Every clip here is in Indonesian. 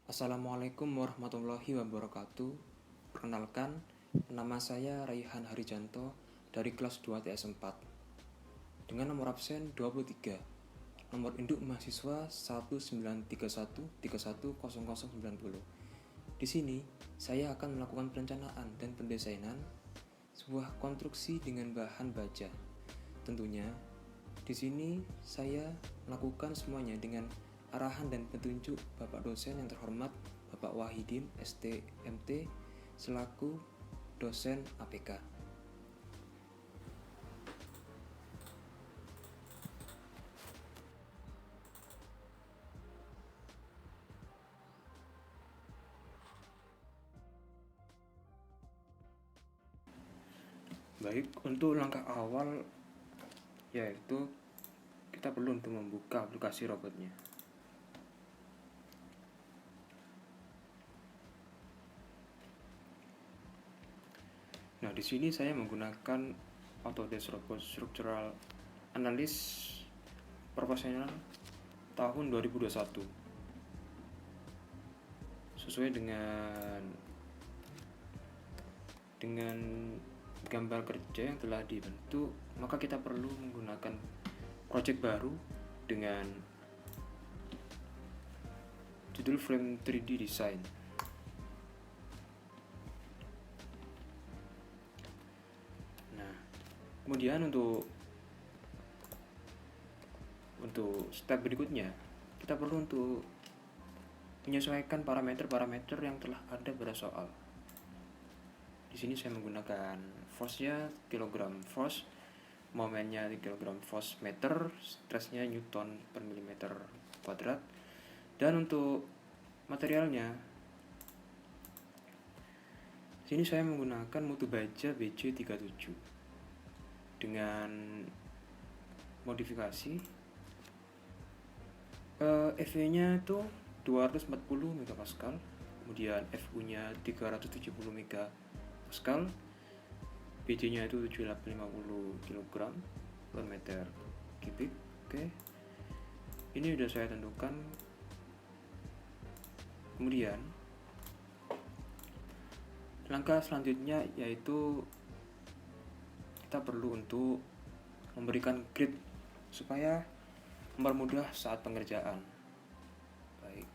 Assalamualaikum warahmatullahi wabarakatuh. Perkenalkan, nama saya Raihan Harijanto dari kelas 2 TS4 dengan nomor absen 23, nomor induk mahasiswa 193131310090. Di sini, saya akan melakukan perencanaan dan pendesainan sebuah konstruksi dengan bahan baja. Tentunya, di sini saya melakukan semuanya dengan arahan dan petunjuk Bapak dosen yang terhormat Bapak Wahidin STMT selaku dosen APK. Baik, untuk langkah awal yaitu kita perlu untuk membuka aplikasi robotnya. Nah, di sini saya menggunakan Autodesk Robot Structural Analysis Professional tahun 2021. Sesuai dengan gambar kerja yang telah dibentuk, maka kita perlu menggunakan project baru dengan judul Frame 3D Design. Nah, kemudian untuk step berikutnya, kita perlu untuk menyesuaikan parameter-parameter yang telah ada pada soal. Di sini saya menggunakan force-nya kilogram force, momennya kilogram force meter, stressnya newton per milimeter kuadrat, dan untuk materialnya di sini saya menggunakan mutu baja BC37 dengan modifikasi FV-nya itu 240 MPa, kemudian FU-nya 370 MPa, BC-nya itu 750 kg per meter kubik. Oke. Ini sudah saya tentukan. Kemudian langkah selanjutnya yaitu kita perlu untuk memberikan grid supaya mempermudah saat pengerjaan. Baik.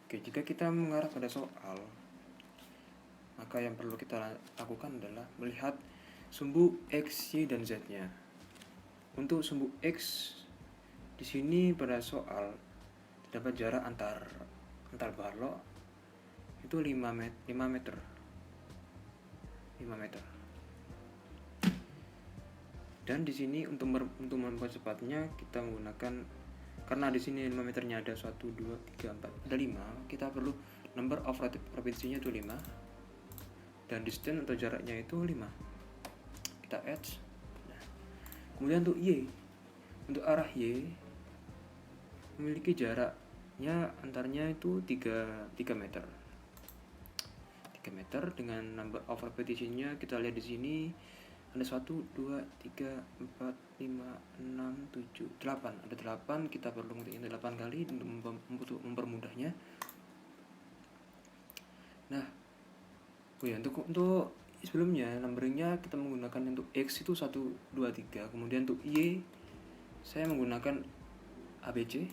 Oke, jika kita mengarah pada soal, maka yang perlu kita lakukan adalah melihat sumbu X, Y, dan Z-nya. Untuk sumbu X, di sini pada soal terdapat jarak antar balok itu 5 meter. Dan di sini untuk mempercepatnya kita menggunakan, karena di sini 5 meternya ada 1 2 3 4 ada 5, kita perlu number of repetition-nya itu 5 dan distance atau jaraknya itu 5. Kita add. Nah, kemudian untuk Y, untuk arah Y memiliki jaraknya antaranya itu 3 meter. 3 meter dengan number of repetition-nya kita lihat di sini ada 1 2 3 4 5 6 7 8. Ada 8, kita perlu mengetiknya 8 kali untuk mempermudahnya. Nah, untuk sebelumnya numberingnya kita menggunakan untuk X itu 1 2 3. Kemudian untuk Y saya menggunakan ABC.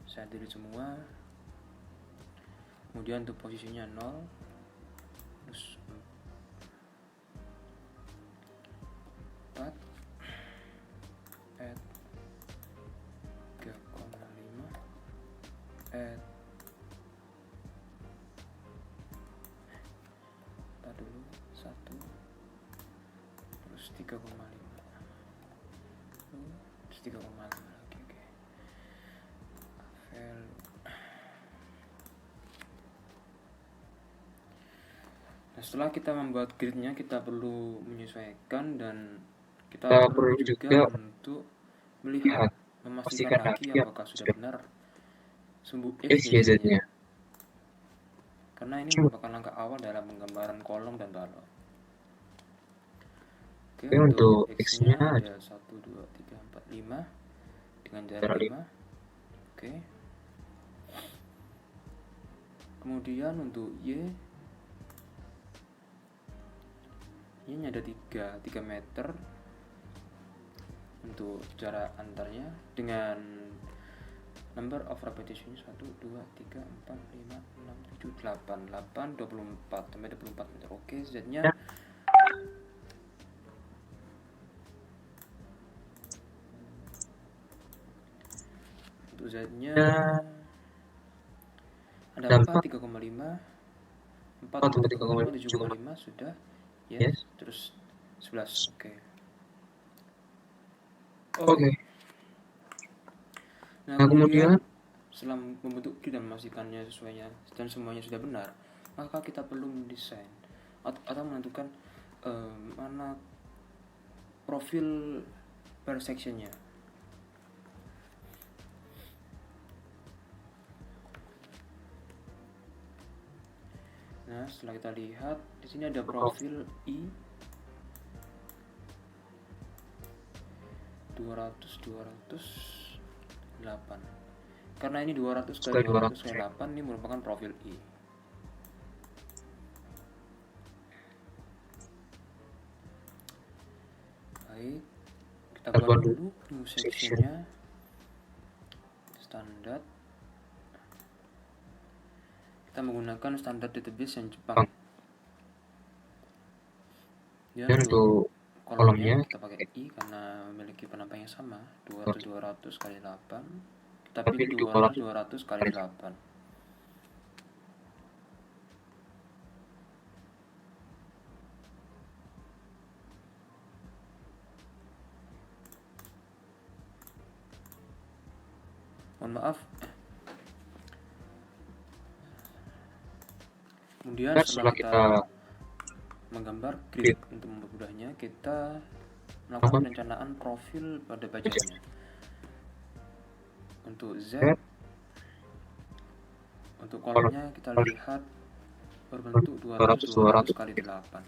Saya tulis semua. Kemudian untuk posisinya 0, terus 4, add 3,5, add dulu 1, terus 3,5, terus 3,5 lagi. Oke. Value. Nah, setelah kita membuat gridnya, kita perlu menyesuaikan dan kita perlu juga untuk melihat, memastikan lagi apakah sudah benar sumbu X, Y, Z-nya. karena ini merupakan langkah awal dalam penggambaran kolom dan balok. Oke, untuk X-nya ada 1, 2, 3, 4, 5 dengan jarak 5. Oke. Kemudian untuk Y ini ada 3 meter untuk jarak antarnya dengan number of repetition 1, 2, 3, 4, 5, 6, 7, 8 24 sampai 24 meter. Oke, Z-nya untuk Z-nya ada 4, 3,5, 4, 3,5, 7,5 sudah. Yes, terus 11. Oke. Nah, kemudian setelah membentuk Q dan memastikannya sesuainya dan semuanya sudah benar, maka kita perlu mendesain atau menentukan mana profil per sectionnya. Nah, setelah kita lihat di sini ada profil I 200 8. Karena ini 200 kali 200 kali 8, ini merupakan profil I. Baik, kita buat dulu new sectionnya standar. Kita menggunakan standar database yang Jepang. Dan untuk kolomnya kita pakai I karena memiliki penampang yang sama, 200 kali 8, tapi 200 kali 8. Mohon maaf. Kemudian setelah kita menggambar grid, untuk mempermudahnya kita melakukan perencanaan profil pada bajarnya. Untuk Z, untuk kolomnya kita lihat berbentuk 200 kali 8.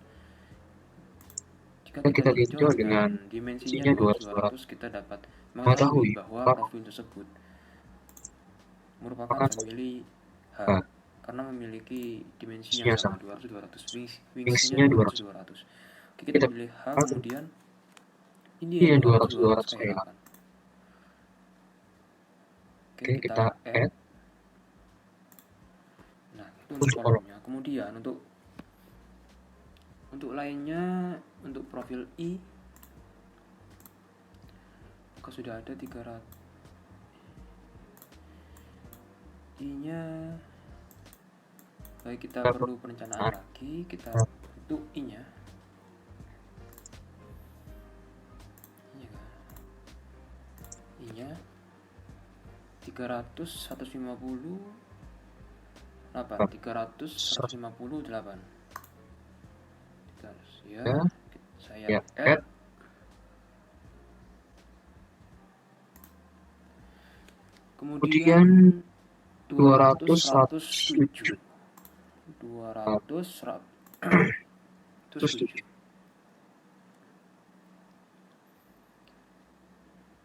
Jika kita tinjau dengan dimensinya 200, kita dapat mengetahui bahwa profil tersebut merupakan famili H karena memiliki dimensi yang sama, 200 wingsnya 200. Oke, kita pilih H, kemudian ini yang 200 kali 8. Oke, kita add. Nah, itu untuk kolomnya. Kemudian untuk lainnya, untuk profil I maka sudah ada 300. I-nya baik, kita perlu perencanaan lagi. Kita untuk I-nya I-nya 300 150 8 300 158 ya. Saya add. Kemudian 200 107 200 107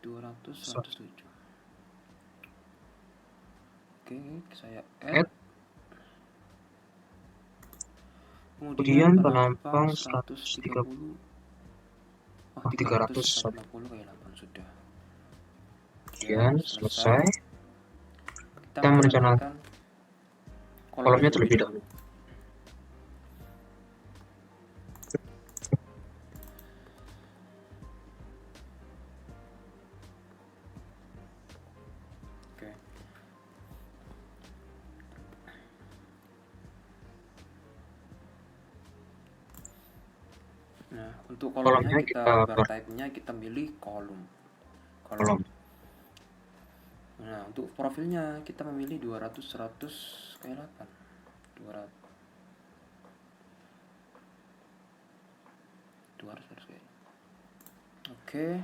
200 107. Oke, saya add. Kemudian penampang 130. 350 kali 8 sudah. Kemudian selesai. Kita merencanakan kolomnya terlebih dahulu. Oke. Nah, untuk kolomnya kita bar type-nya kita pilih kolom. Nah, untuk profilnya kita memilih 200 100 kali 8. 200 kali. Oke.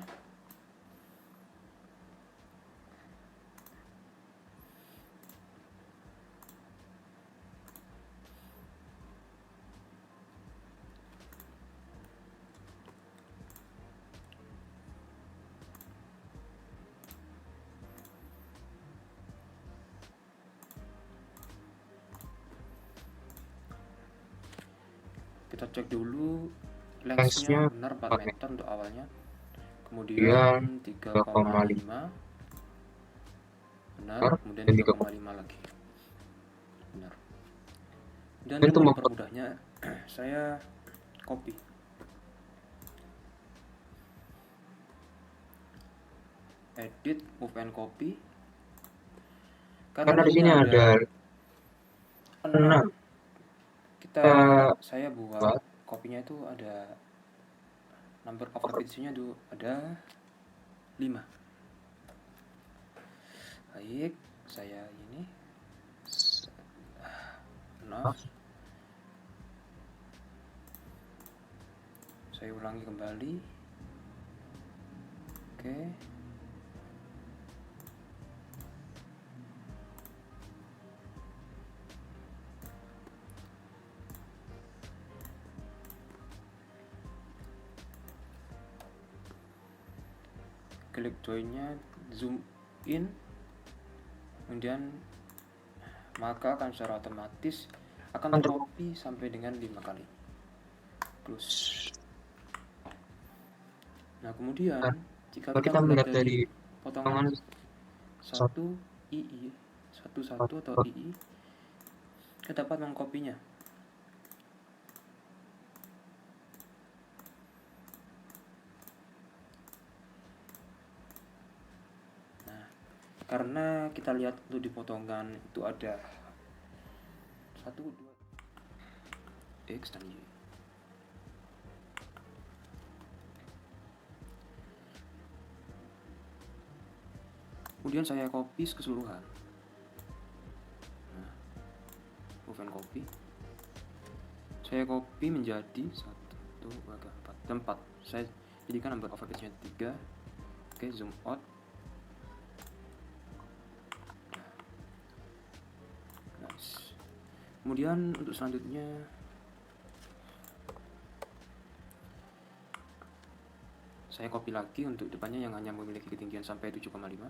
Kita cek dulu lensnya lensnya benar 4 4 meter untuk awalnya, kemudian kemudian 3,5 3,5 benar, kemudian dan 3,5 lagi benar. Dan dan untuk untuk mempermudahnya saya copy edit, move and copy, karena karena di di sini sini ada ada 6, 6 saya buat buat kopinya itu ada number of repetition-nya itu ada 5. Baik, saya ini enough. Saya ulangi kembali. Oke. Klik joinnya, zoom in, kemudian maka akan secara otomatis akan tercopy sampai dengan 5 kali. Close. Nah, kemudian jika kita melihat dari potongan 1 II, 1 atau II, kita dapat mengkopinya. Nah, karena kita lihat untuk di potongan itu ada 1, 2, X dan Y. Kemudian saya copy keseluruhan. Nah, move and copy. Saya copy menjadi 1, 2, 3, 4. Saya jadikan number of repetition 3. Oke, zoom out. Nice. Kemudian untuk selanjutnya saya copy lagi untuk depannya yang hanya memiliki ketinggian sampai 7,5.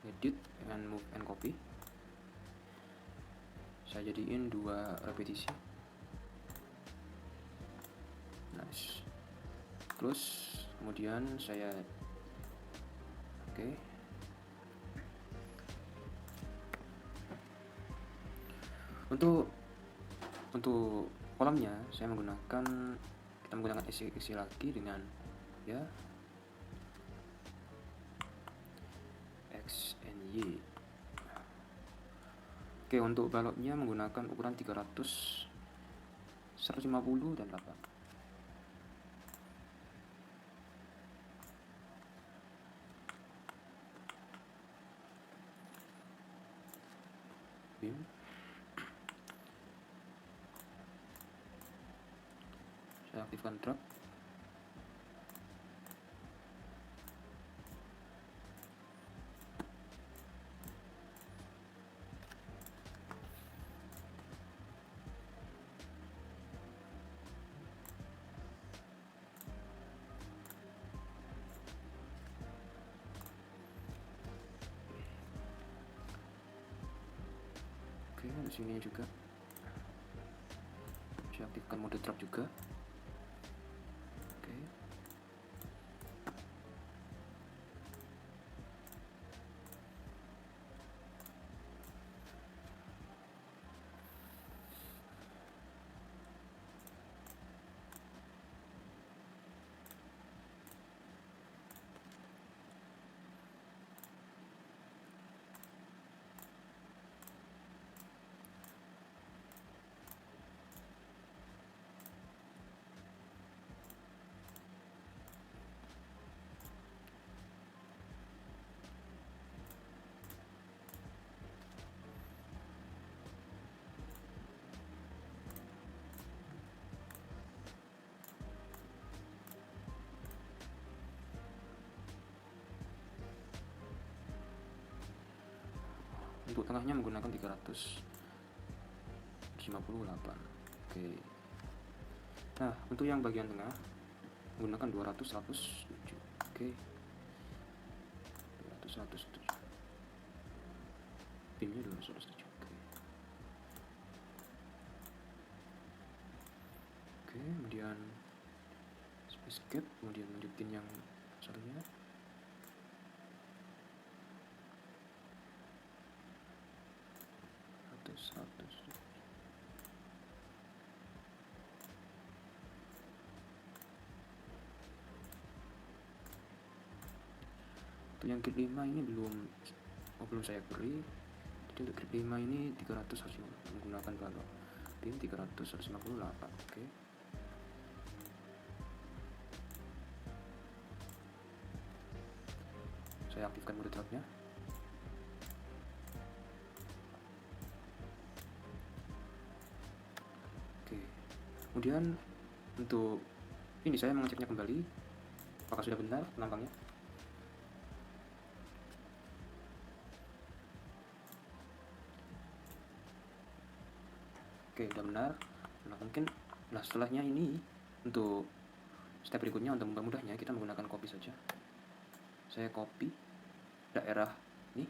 Edit and move and copy. Saya jadiin 2 repetisi. Nice. Close. Kemudian saya oke. Untuk kolomnya saya menggunakan isi lagi dengan ya X and Y. Oke, untuk baloknya menggunakan ukuran 300, 150 dan 8. Bim. Saya aktifkan drag. Oke, di sini juga saya aktifkan mode trap juga. Oke. Untuk tengahnya menggunakan 300. 158. Oke. Nah, untuk yang bagian tengah menggunakan 200 107. Oke. 200 107. Pinnya 200 107. Oke. Oke, kemudian space gap, kemudian lanjutin yang satunya. Untuk yang grip 5 ini belum saya beri. Jadi untuk grip 5 ini 300 harus menggunakan balok pin 300 158. Oke. Saya aktifkan mode trapnya. Oke. Kemudian untuk ini saya mengeceknya kembali apakah sudah benar penampangnya. Oke, udah benar. Nah, mungkin setelahnya ini untuk step berikutnya untuk mempermudahnya kita menggunakan copy saja. Saya copy daerah ini.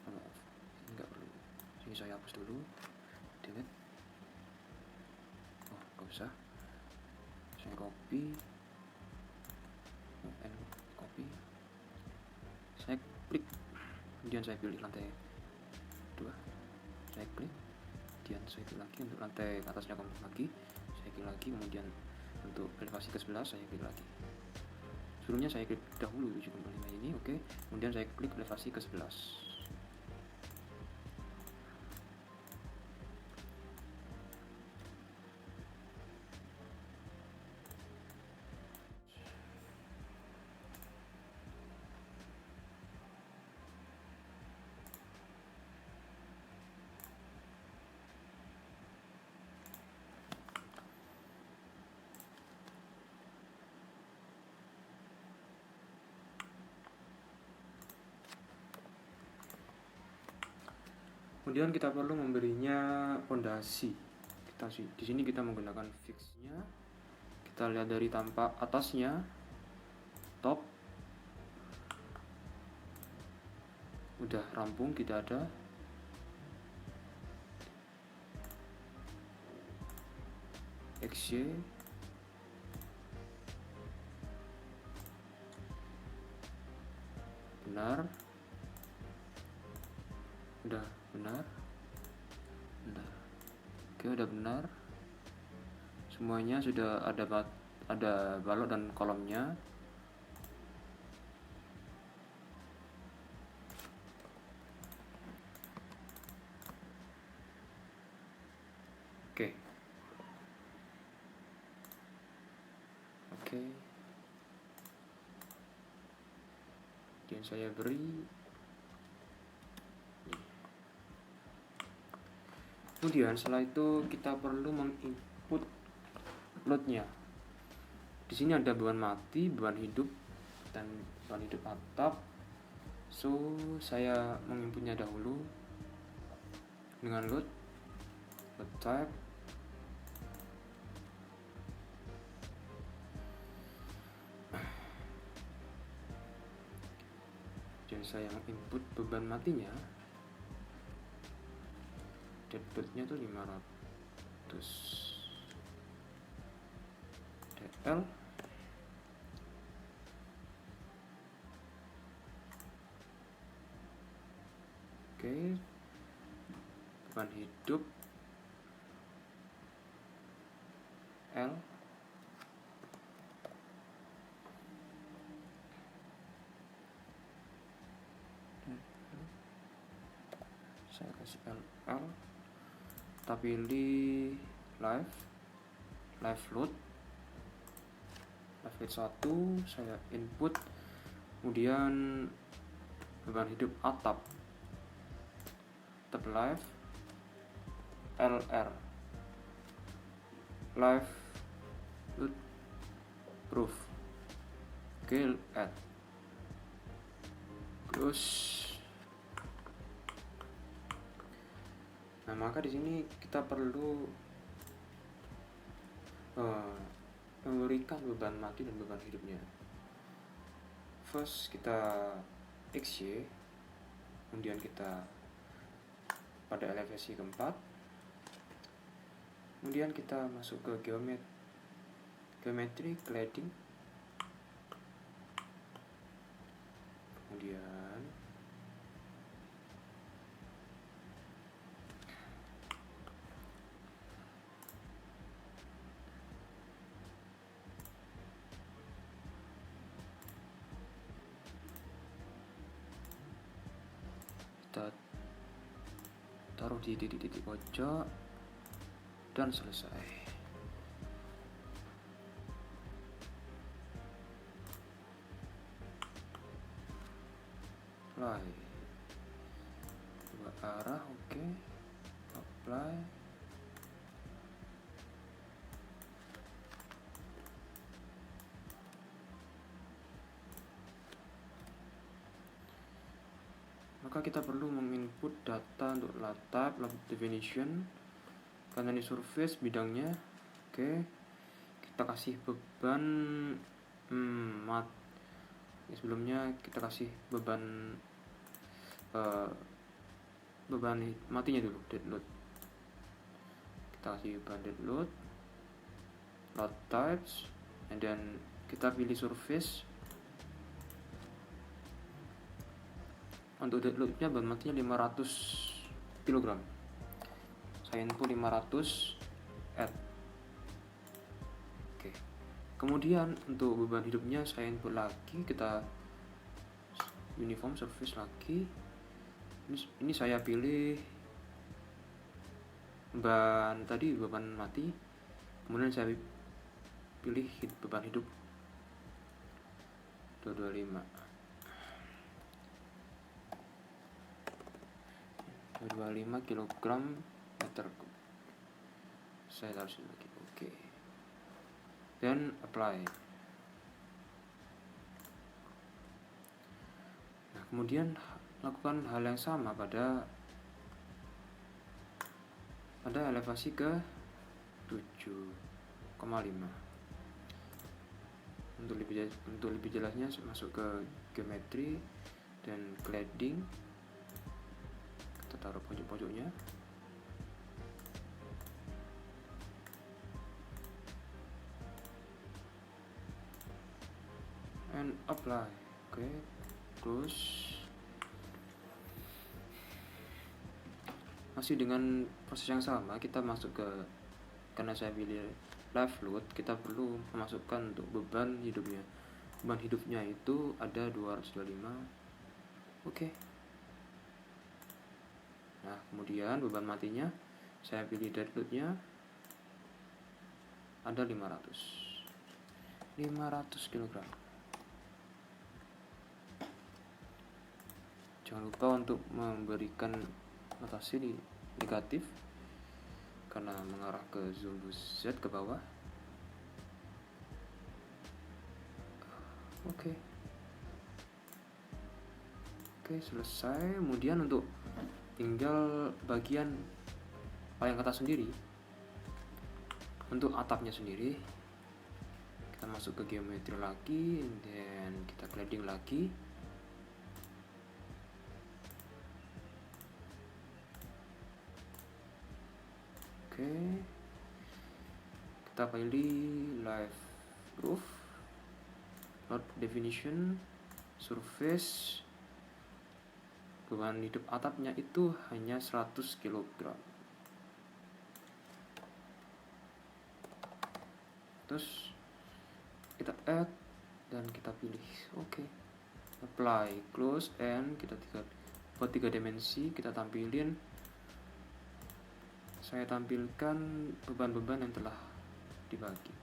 Maaf, enggak perlu. Sini saya hapus dulu. Delete. Oh, enggak usah. Saya copy. Copy. Saya klik. Kemudian saya pilih lantai 2. Saya klik. Kemudian saya pilih lagi untuk lantai atasnya lagi, saya pilih lagi, kemudian untuk elevasi ke sebelah saya pilih lagi. Sebelumnya saya klik dahulu 7,5 ini, oke. Kemudian saya klik elevasi ke 11. Kemudian kita perlu memberinya fondasi. Di sini kita menggunakan fixnya. Kita lihat dari tampak atasnya, top udah rampung, tidak ada. XY benar, udah benar. Oke, udah benar. Semuanya sudah ada balok dan kolomnya. Oke. Kemudian saya beri. Kemudian setelah itu kita perlu menginput loadnya. Di sini ada beban mati, beban hidup, dan beban hidup atap. So saya menginputnya dahulu dengan load type. Dan saya menginput beban matinya. Deadloadnya tuh 500 DL. Oke, beban hidup L. Saya kasih LL. Kita pilih live load 1, saya input. Kemudian beban hidup atap live LR live load proof. Oke, add close. Nah, maka di sini kita perlu memberikan beban mati dan beban hidupnya. First kita XY, kemudian kita pada elevasi keempat, kemudian kita masuk ke geometri cladding, kemudian kita taruh di titik-titik pojok dan selesai. Apply dua arah, oke. Apply. Maka kita perlu menginput data untuk lot type, lot definition, karena ini surface bidangnya. Oke, kita kasih beban sebelumnya kita kasih beban matinya dulu, dead load. Kita kasih beban dead load, lot types, and then kita pilih surface. Untuk dead loadnya beban matinya 500 kg. Saya input 500 add. Oke. Kemudian untuk beban hidupnya saya input lagi, kita uniform surface lagi. Ini saya pilih beban mati. Kemudian saya pilih beban hidup 225 kg meter kubik. Saya taruh sini lagi, oke. Dan apply. Nah, kemudian lakukan hal yang sama pada elevasi ke 7,5. Untuk lebih jelasnya masuk ke geometri dan cladding. Kita taruh pojok-pojoknya. And apply. Oke, close. Masih dengan proses yang sama, kita masuk ke, karena saya pilih live load, kita perlu memasukkan untuk beban hidupnya. Beban hidupnya itu ada 225. Oke. Nah, kemudian beban matinya saya pilih dead loadnya ada 500 kg. Jangan lupa untuk memberikan notasi di negatif karena mengarah ke zoom Z ke bawah. Oke, selesai. Kemudian untuk tinggal bagian paling atas sendiri, untuk atapnya sendiri kita masuk ke geometri lagi, dan kita cladding lagi. Oke, kita pilih live roof, lot definition, surface. Beban hidup atapnya itu hanya 100 kg. Terus kita add dan kita pilih oke. Apply, close, and kita buat 3 dimensi. Kita tampilin, saya tampilkan beban-beban yang telah dibagi.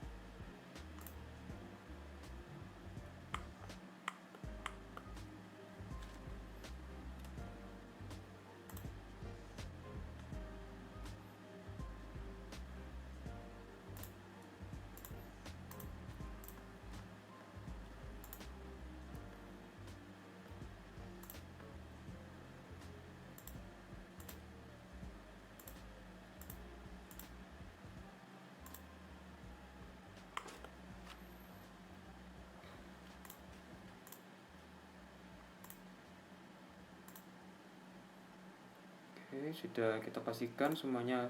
Oke, sudah kita pastikan semuanya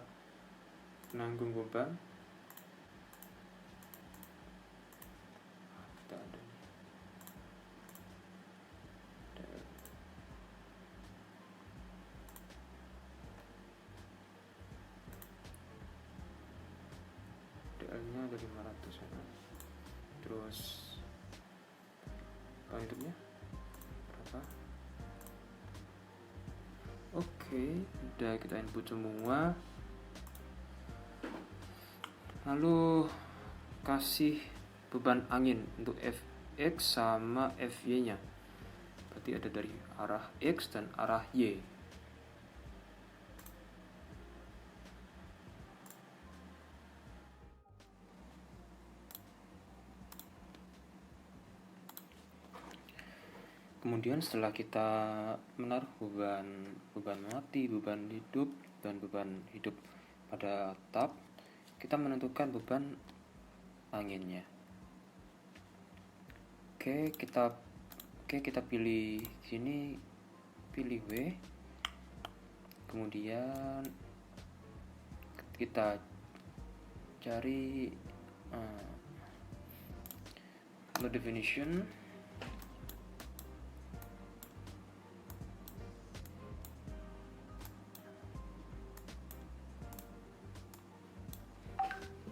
menanggung beban. Kita ada DL-nya ada 500 ya. Terus hitupnya berapa? Oke, udah kita input semua. Lalu kasih beban angin untuk Fx sama Fy nya. Berarti ada dari arah X dan arah Y. Kemudian setelah kita menaruh beban mati, beban hidup, dan beban hidup pada atap, kita menentukan beban anginnya. Oke, kita pilih sini, pilih W. Kemudian kita cari load definition.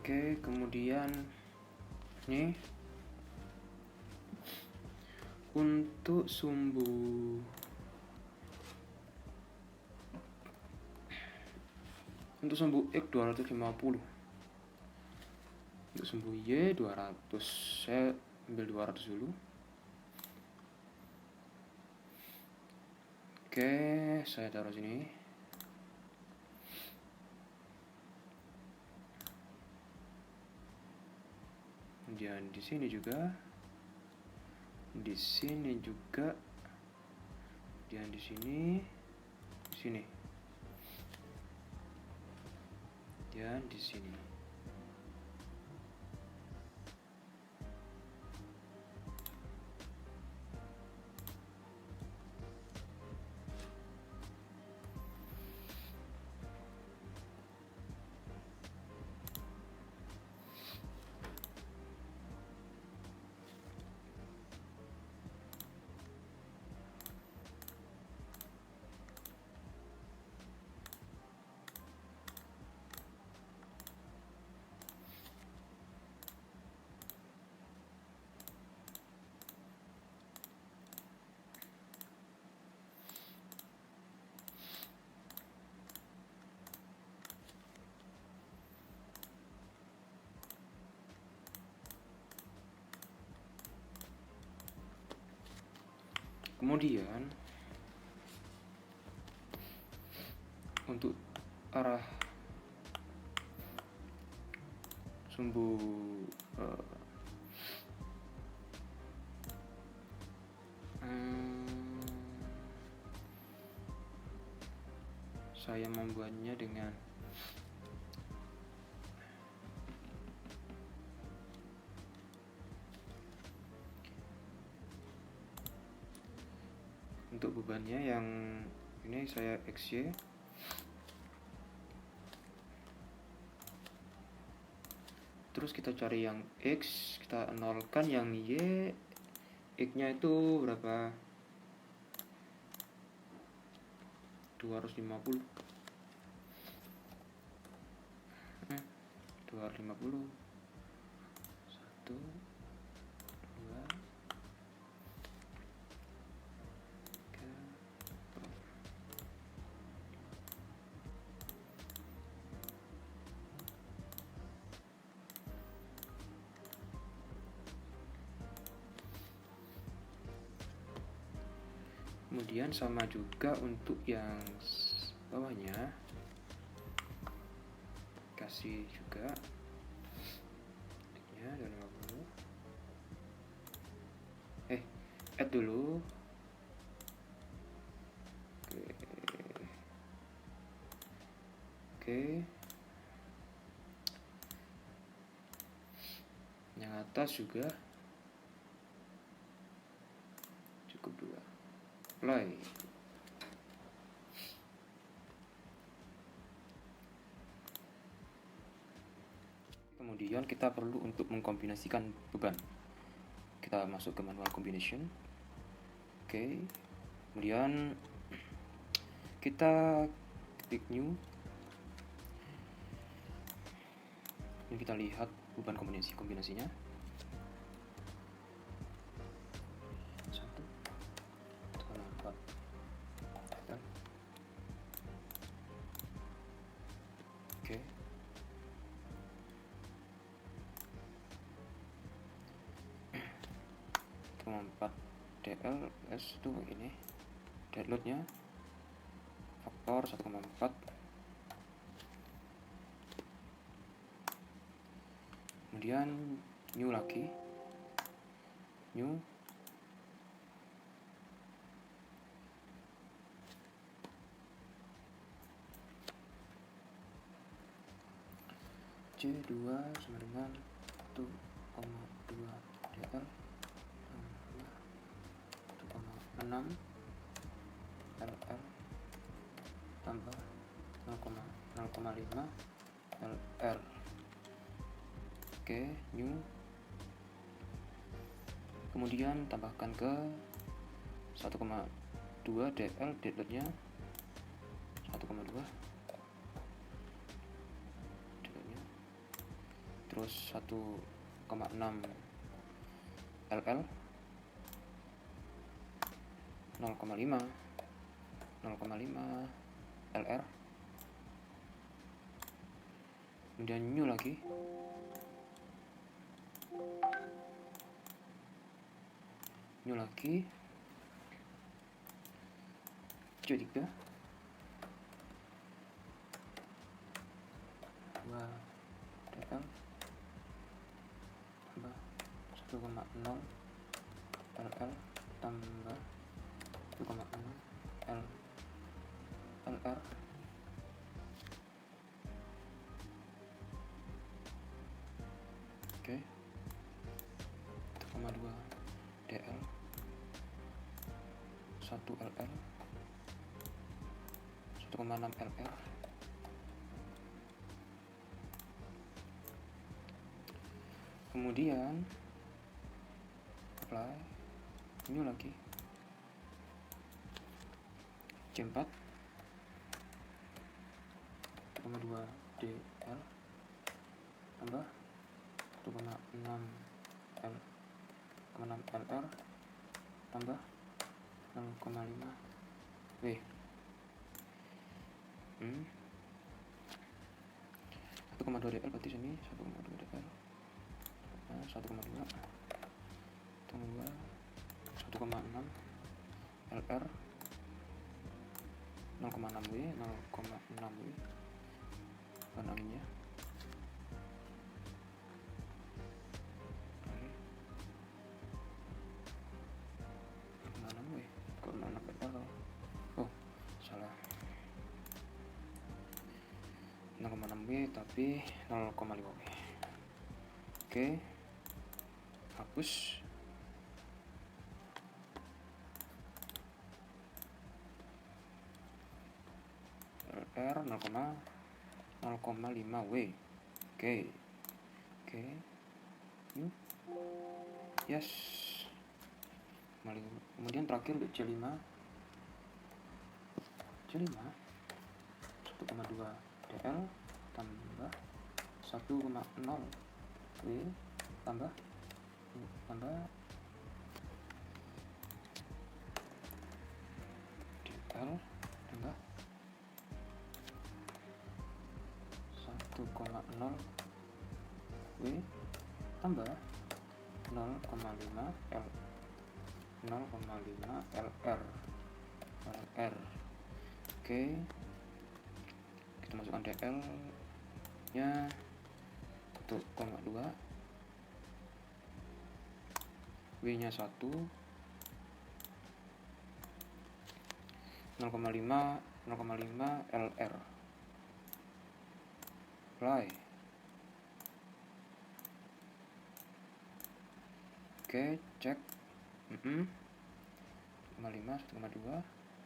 Oke, kemudian ini untuk sumbu X 250, untuk sumbu Y 200. Saya ambil 200 dulu. Oke, saya taruh sini. Kemudian di sini juga, di sini juga, dan di sini, dan di sini. Kemudian untuk arah sumbu saya membuatnya dengan untuk bebannya yang ini saya XY. Terus kita cari yang X, kita nolkan yang Y. X nya itu berapa? 250. 250. 1 2 Kemudian sama juga untuk yang bawahnya, kasih juga ya 250. Add dulu. Oke. Yang atas juga cukup 2. Apply. Kemudian kita perlu untuk mengkombinasikan beban. Kita masuk ke manual combination. Oke. Kemudian kita klik new. Ini kita lihat beban kombinasinya. 1,4. Oke. Empat DL S itu ini dead loadnya faktor 1,4. Kemudian new lagi, new C2 sama dengan 1,2 DL 1,6 LR tambah 0,5 LR. Oke, new. Kemudian tambahkan ke 1,2 DL deadloadnya 1,2 deadloadnya, terus 1,6 LL 0,5 LR. Kemudian new lagi, C3 2 DL tambah 1,0 LL tambah 1,6 LR. Oke, 1,2 DL 1 LL 1,6 LR. Kemudian apply, new lagi, C4 1,2 DL tambah 1,6 LR tambah 0,5 W. 1,2 DL berarti sini 1,2 DL 1,2 1,6 LR 0,6 W bahan anginnya. Oh, salah, 0,6 W tapi 0,5 W. Oke, hapus. LR 0,5 W. Oke, yes. Kemudian terakhir C5 1,2 DL tambah 1,0 W tambah DL tambah 1,0 W tambah 0,5 LR. Oke, kita masukkan DL nya 1,2, W nya 1, 0,5 LR. Apply. Oke, cek. 1,5 1,2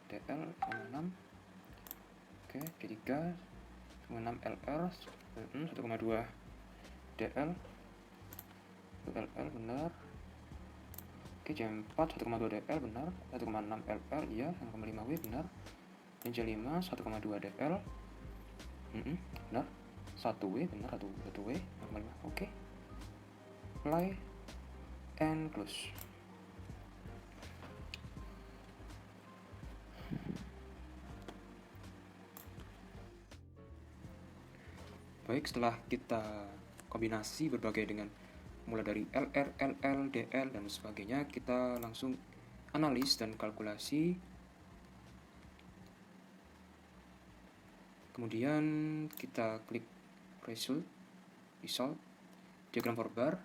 DL 1,6. Oke, ketiga 1,6 LR 1,2 DL LL benar. Oke, J4 1,2 DL benar. 1,6 LL iya. 1,5 W benar. Ini J5 1,2 DL benar. 1 W benar. 1 W 1,5. Oke, apply and close. Baik, setelah kita kombinasi berbagai dengan mulai dari LR, LL, DL, dan sebagainya, kita langsung analis dan kalkulasi. Kemudian kita klik result, diagram for bar.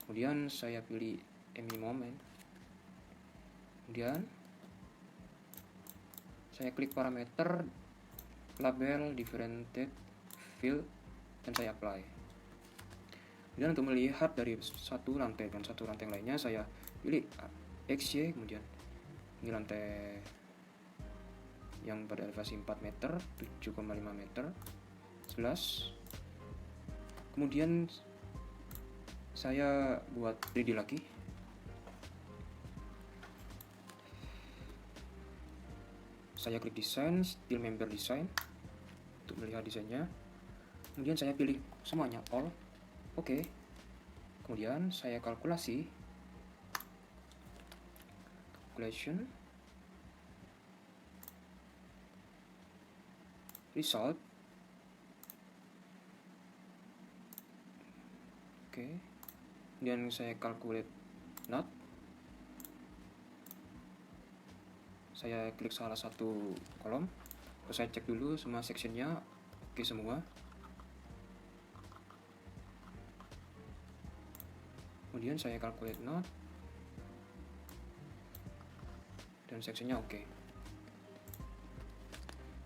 Kemudian saya pilih MI moment. Kemudian saya klik parameter, label, differentiate, fill, dan saya apply. Kemudian untuk melihat dari satu rantai dan satu rantai lainnya, saya pilih XY. Kemudian ini rantai yang pada elevasi 4 meter, 7,5 meter, 11. Kemudian saya buat 3D lagi. Saya klik desain, steel member design untuk melihat desainnya. Kemudian saya pilih semuanya all. Oke. Kemudian saya calculation result. Oke. Kemudian saya calculate not. Saya klik salah satu kolom. Terus saya cek dulu semua sectionnya oke semua. Kemudian saya calculate not dan sectionnya oke.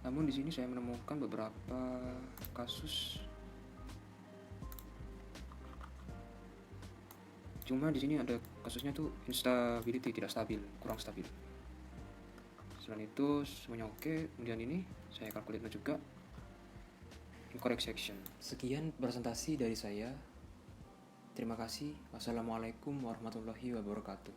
Namun di sini saya menemukan beberapa kasus. Cuma di sini ada kasusnya tuh instability, tidak stabil, kurang stabil. Selain itu semuanya oke. Kemudian ini saya calculate not juga. Incorrect section. Sekian presentasi dari saya. Terima kasih. Wassalamualaikum warahmatullahi wabarakatuh.